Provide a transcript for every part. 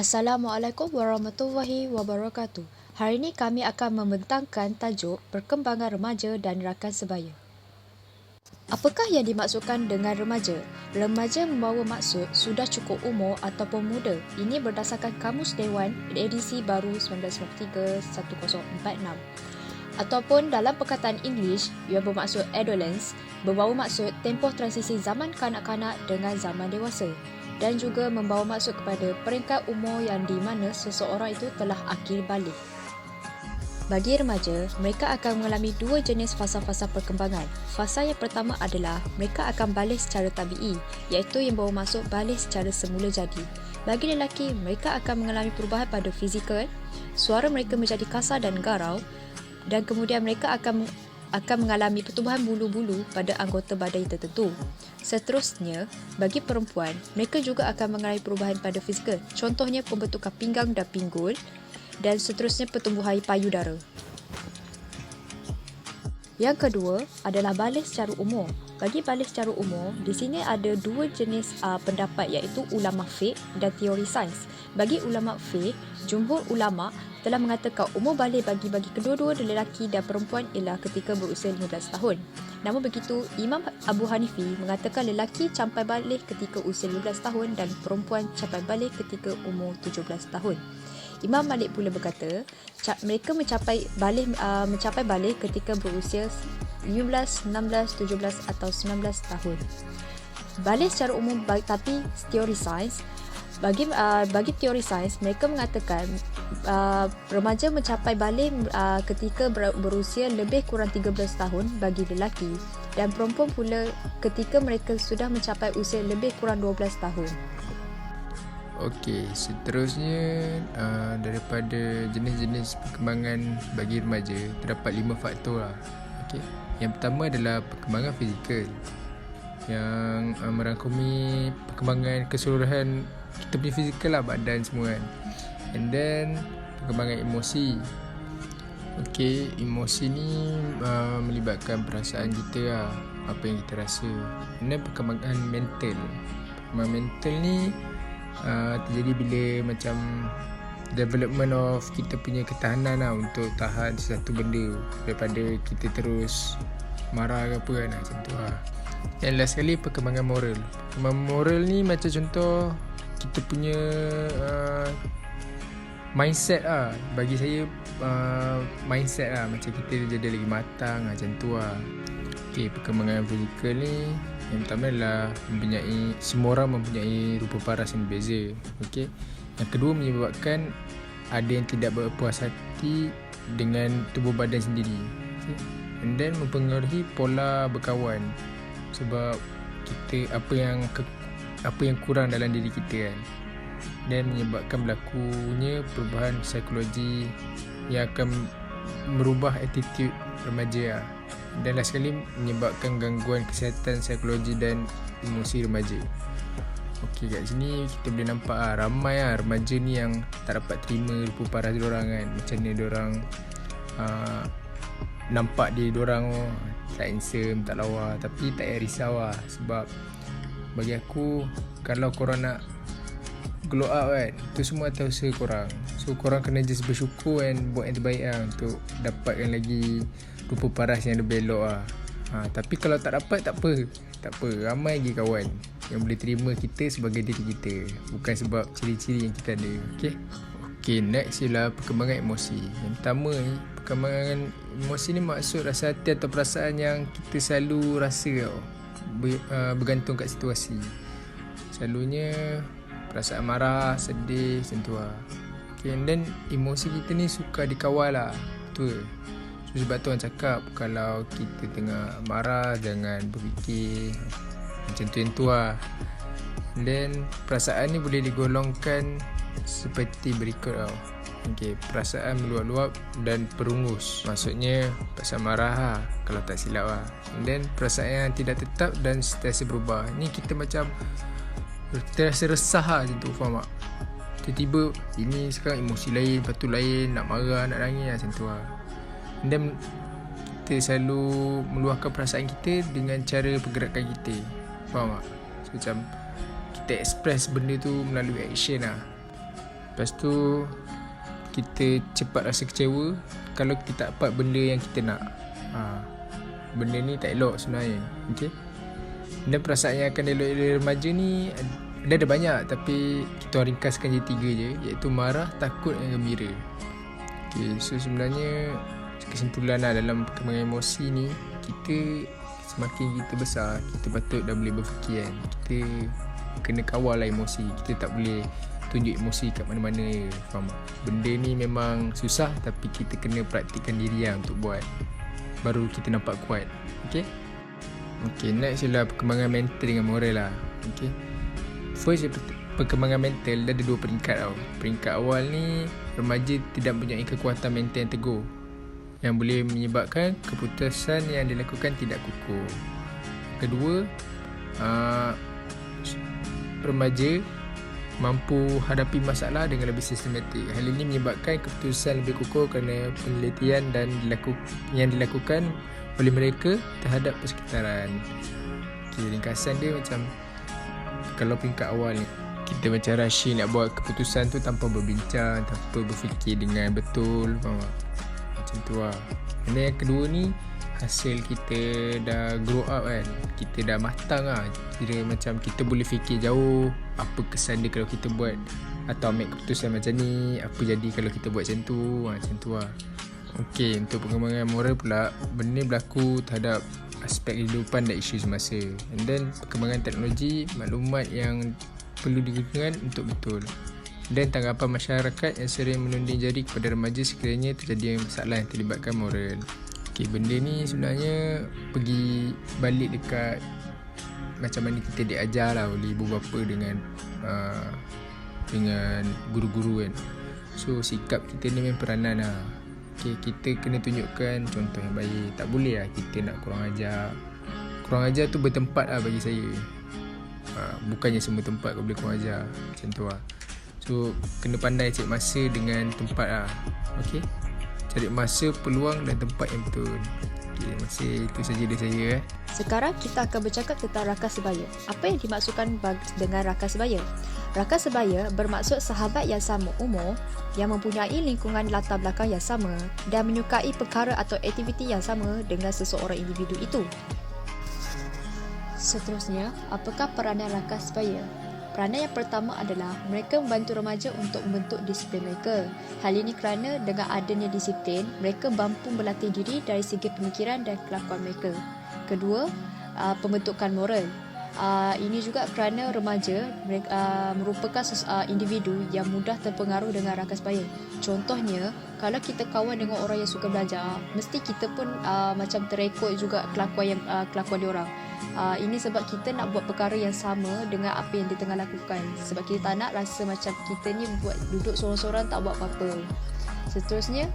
Assalamualaikum warahmatullahi wabarakatuh. Hari ini kami akan membentangkan tajuk perkembangan remaja dan rakan sebaya. Apakah yang dimaksudkan dengan remaja? Remaja membawa maksud sudah cukup umur ataupun muda. Ini berdasarkan Kamus Dewan edisi baru 1943-1046. Ataupun dalam perkataan English yang bermaksud adolescence, membawa maksud tempoh transisi zaman kanak-kanak dengan zaman dewasa, dan juga membawa maksud kepada peringkat umur yang di mana seseorang itu telah akhir balik. Bagi remaja, mereka akan mengalami dua jenis fasa-fasa perkembangan. Fasa yang pertama adalah mereka akan balik secara tabi'i, iaitu yang bawa maksud balik secara semula jadi. Bagi lelaki, mereka akan mengalami perubahan pada fizikal, suara mereka menjadi kasar dan garau, dan kemudian mereka akan mengalami pertumbuhan bulu-bulu pada anggota badan tertentu. Seterusnya, bagi perempuan, mereka juga akan mengalami perubahan pada fizikal. Contohnya pembentukan pinggang dan pinggul, dan seterusnya pertumbuhan payudara. Yang kedua adalah balik secara umur. Bagi balik secara umur, di sini ada dua jenis pendapat, iaitu ulama fiqh dan teori sains. Bagi ulama fiqh, jumhur ulama telah mengatakan umur balik bagi kedua-dua lelaki dan perempuan ialah ketika berusia 15 tahun. Namun begitu, Imam Abu Hanifi mengatakan lelaki capai balik ketika usia 15 tahun dan perempuan capai balik ketika umur 17 tahun. Imam Malik pula berkata, mereka mencapai balik ketika berusia 15, 16, 17 atau 19 tahun. Balik secara umum tapi teori sains, bagi teori sains, mereka mengatakan remaja mencapai balik ketika berusia lebih kurang 13 tahun bagi lelaki, dan perempuan pula ketika mereka sudah mencapai usia lebih kurang 12 tahun. Okey, seterusnya daripada jenis-jenis perkembangan bagi remaja, terdapat 5 faktor lah. Okey. Yang pertama adalah perkembangan fizikal yang merangkumi perkembangan keseluruhan kita punya fizikal lah, badan semua kan. And then perkembangan emosi. Okey, emosi ni melibatkan perasaan kita lah, apa yang kita rasa. And then perkembangan mental. Perkembangan mental ni terjadi bila macam development of kita punya ketahanan lah untuk tahan sesuatu benda daripada kita terus marah ke apa kan, macam tu lah. Dan last sekali perkembangan moral. Perkembangan moral ni macam contoh kita punya mindset lah. Bagi saya mindset lah, macam kita jadi lagi matang macam tu lah. Okay, perkembangan fizikal ni yang pertama adalah semua orang mempunyai rupa paras yang berbeza. Okay. Yang kedua menyebabkan ada yang tidak berpuas hati dengan tubuh badan sendiri. Okay. And then mempengaruhi pola berkawan, sebab kita apa yang kurang dalam diri kita kan. Dan menyebabkan berlakunya perubahan psikologi yang akan merubah attitude remaja lah. Dan last sekali menyebabkan gangguan kesihatan psikologi dan emosi remaja. Okey, kat sini kita boleh nampak ramai remaja ni yang tak dapat terima rupa paras diorang kan. Macam ni diorang nampak diorang tak handsome, tak lawa. Tapi tak payah risau lah, sebab bagi aku kalau korang nak glow up kan, tu semua atas usaha korang. So korang kena just bersyukur kan, buat yang terbaik lah untuk dapatkan lagi rupa paras yang lebih elok lah. Tapi kalau tak dapat, tak apa, ramai lagi kawan yang boleh terima kita sebagai diri kita, bukan sebab ciri-ciri yang kita ada. Okay, next ialah perkembangan emosi. Yang pertama ni, perkembangan emosi ni maksud rasa hati atau perasaan yang kita selalu rasa tau, bergantung kat situasi. Selalunya perasaan marah, sedih, macam tu lah. Okay, and then emosi kita ni suka dikawal lah. Betul. So, sebab tu orang cakap kalau kita tengah marah, jangan berfikir macam tu yang tu lah. And then perasaan ni boleh digolongkan seperti berikut tau. Okay, perasaan meluap-luap dan perungus. Maksudnya perasaan marah lah, kalau tak silap lah. And then perasaan yang tidak tetap dan sentiasa berubah. Ni kita macam terasa resah lah macam tu, faham tak? Tiba-tiba ini sekarang emosi lain, lepas tu lain, nak marah, nak nangis macam tu lah. And then kita selalu meluahkan perasaan kita dengan cara pergerakan kita, faham tak? So, macam kita express benda tu melalui action lah. Lepas tu kita cepat rasa kecewa kalau kita tak dapat benda yang kita nak. Benda ni tak elok sebenarnya. Okay. Dan perasaan yang akan elok dari remaja ni ada banyak, tapi kita ringkaskan je 3 je, iaitu marah, takut dan gembira. Okay, so sebenarnya kesimpulan lah, dalam perkembangan emosi ni, kita semakin kita besar, kita patut dah boleh berfikir kan. Kita kena kawal lah emosi. Kita tak boleh tunjuk emosi kat mana-mana je. Faham tak? Benda ni memang susah, tapi kita kena praktikkan diri lah untuk buat. Baru kita nampak kuat. Okay. Okay, next ialah perkembangan mental dengan moral lah. Okay. First, perkembangan mental dia ada 2 peringkat tau. Peringkat awal ni, remaja tidak mempunyai kekuatan mental yang teguh, yang boleh menyebabkan keputusan yang dilakukan tidak kukuh. Kedua, remaja mampu hadapi masalah dengan lebih sistematik. Hal ini menyebabkan keputusan lebih kukuh kerana penelitian yang dilakukan oleh mereka terhadap persekitaran. Okay, ringkasan dia macam, kalau peringkat awal ni, kita macam rushing nak buat keputusan tu tanpa berbincang, tanpa berfikir dengan betul. Faham tak? Macam tu lah. Dan yang kedua ni, hasil kita dah grow up kan, kita dah matang lah. Kira macam kita boleh fikir jauh, apa kesan dia kalau kita buat atau ambil keputusan macam ni, apa jadi kalau kita buat macam tu. Macam tu lah. Okay, untuk perkembangan moral pula, benda ni berlaku terhadap aspek kehidupan dan isu semasa. And then perkembangan teknologi, maklumat yang perlu digunakan untuk betul, dan tanggapan masyarakat yang sering menunding jari kepada remaja sekiranya terjadi masalah yang terlibatkan moral. Okay, benda ni sebenarnya pergi balik dekat macam mana kita diajar lah oleh ibu bapa dengan guru-guru kan. So sikap kita ni memang peranan lah. Okay, kita kena tunjukkan contoh yang baik. Tak boleh lah kita nak kurang ajar. Kurang ajar tu bertempat lah bagi saya. Bukannya semua tempat kau boleh kurang ajar. Macam tu lah. So kena pandai cari masa dengan tempat lah. Okay, cari masa, peluang dan tempat yang betul. Okay, masih itu saja dari saya. Sekarang kita akan bercakap tentang rakan sebaya. Apa yang dimaksudkan dengan rakan sebaya? Rakan sebaya bermaksud sahabat yang sama umur, yang mempunyai lingkungan latar belakang yang sama dan menyukai perkara atau aktiviti yang sama dengan seseorang individu itu. Seterusnya, apakah peranan rakan sebaya? Peranan yang pertama adalah mereka membantu remaja untuk membentuk disiplin mereka. Hal ini kerana dengan adanya disiplin, mereka mampu berlatih diri dari segi pemikiran dan kelakuan mereka. Kedua, pembentukan moral. Ini juga kerana remaja merupakan individu yang mudah terpengaruh dengan rakan sebaya. Contohnya, kalau kita kawan dengan orang yang suka belajar, mesti kita pun macam terekod juga kelakuan diorang. Ini sebab kita nak buat perkara yang sama dengan apa yang dia tengah lakukan. Sebab kita tak nak rasa macam kita ni duduk sorang-sorang tak buat apa-apa. Seterusnya,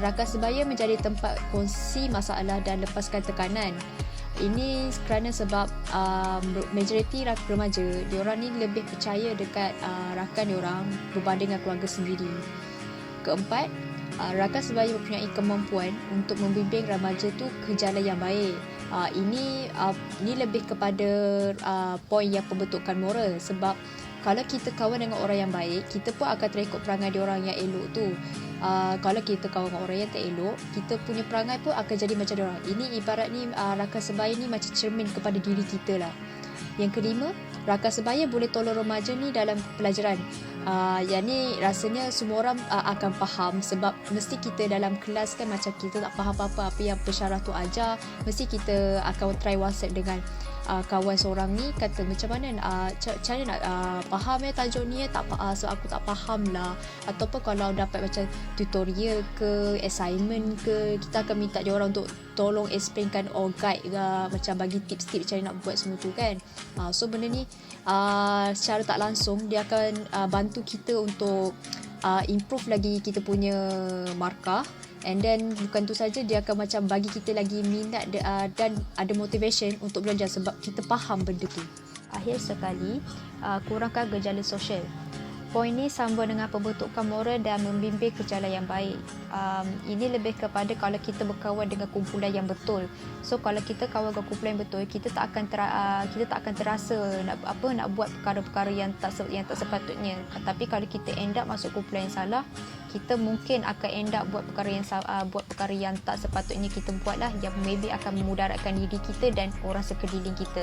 rakan sebaya menjadi tempat kongsi masalah dan lepaskan tekanan. Ini kerana sebab majoriti remaja, diorang ni lebih percaya dekat rakan diorang berbanding dengan keluarga sendiri. Keempat, rakan sebaya mempunyai kemampuan untuk membimbing remaja tu ke jalan yang baik. Ini lebih kepada poin yang pembentukan moral, sebab kalau kita kawan dengan orang yang baik, kita pun akan terekod perangai diorang yang elok tu. Kalau kita kawan dengan orang yang tak elok, kita punya perangai pun akan jadi macam diorang. Ini ibarat ni rakan sebaya ni macam cermin kepada diri kita lah. Yang kelima, rakan sebaya boleh tolong remaja ni dalam pelajaran. Yang ni rasanya semua orang akan faham, sebab mesti kita dalam kelas kan macam kita tak faham apa-apa yang pensyarah tu ajar, mesti kita akan try WhatsApp dengan kawan seorang ni, kata macam mana macam mana nak faham tajuk ni tak so aku tak faham lah. Ataupun kalau dapat macam tutorial ke assignment ke, kita akan minta dia orang untuk tolong explainkan or guide macam bagi tips-tips macam mana nak buat semua tu kan. So benda ni secara tak langsung dia akan bantu kita untuk improve lagi kita punya markah. And then bukan tu saja, dia akan macam bagi kita lagi minat dan ada motivation untuk belajar sebab kita faham benda tu. Akhir sekali, kurangkan gejala sosial. Poin ni sambung dengan pembentukan moral dan membimbing ke jalan yang baik. Ini lebih kepada kalau kita berkawan dengan kumpulan yang betul. So kalau kita kawan dengan kumpulan yang betul, kita tak akan terasa nak buat perkara-perkara yang tak sepatutnya. Tapi kalau kita end up masuk kumpulan yang salah, kita mungkin akan end up buat perkara yang tak sepatutnya kita buatlah, yang maybe akan memudaratkan diri kita dan orang sekeliling kita.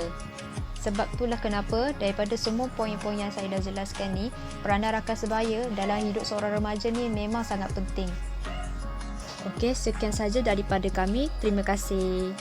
Sebab itulah kenapa daripada semua poin-poin yang saya dah jelaskan ni, peranan rakan sebaya dalam hidup seorang remaja ni memang sangat penting. Okey, sekian saja daripada kami. Terima kasih.